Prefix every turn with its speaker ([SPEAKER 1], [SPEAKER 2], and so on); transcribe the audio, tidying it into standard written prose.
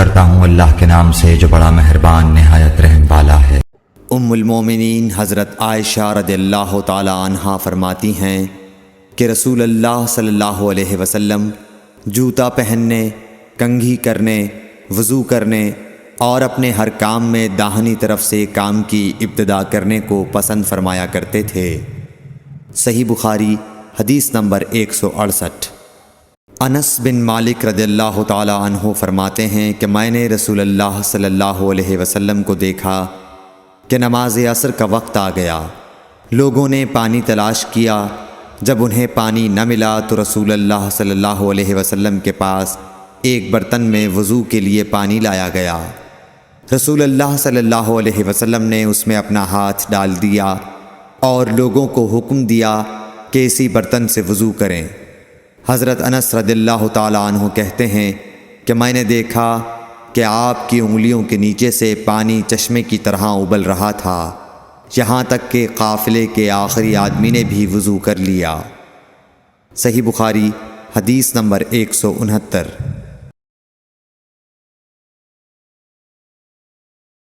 [SPEAKER 1] کرتا ہوں اللہ کے نام سے جو بڑا مہربان نہایت رحم والا ہے۔
[SPEAKER 2] ام المومنین حضرت عائشہ رضی اللہ تعالی عنہا فرماتی ہیں کہ رسول اللہ صلی اللہ علیہ وسلم جوتا پہننے، کنگھی کرنے، وضو کرنے اور اپنے ہر کام میں داہنی طرف سے کام کی ابتدا کرنے کو پسند فرمایا کرتے تھے۔ صحیح بخاری حدیث نمبر 168۔ انس بن مالک رضی اللہ تعالی عنہ فرماتے ہیں کہ میں نے رسول اللہ صلی اللہ علیہ وسلم کو دیکھا کہ نماز عصر کا وقت آ گیا۔ لوگوں نے پانی تلاش کیا، جب انہیں پانی نہ ملا تو رسول اللہ صلی اللہ علیہ وسلم کے پاس ایک برتن میں وضو کے لیے پانی لایا گیا۔ رسول اللہ صلی اللہ علیہ وسلم نے اس میں اپنا ہاتھ ڈال دیا اور لوگوں کو حکم دیا کہ اسی برتن سے وضو کریں۔ حضرت انس رضی اللہ تعالی عنہ کہتے ہیں کہ میں نے دیکھا کہ آپ کی انگلیوں کے نیچے سے پانی چشمے کی طرح ابل رہا تھا، یہاں تک کہ قافلے کے آخری آدمی نے بھی وضو کر لیا۔ صحیح بخاری حدیث نمبر 169۔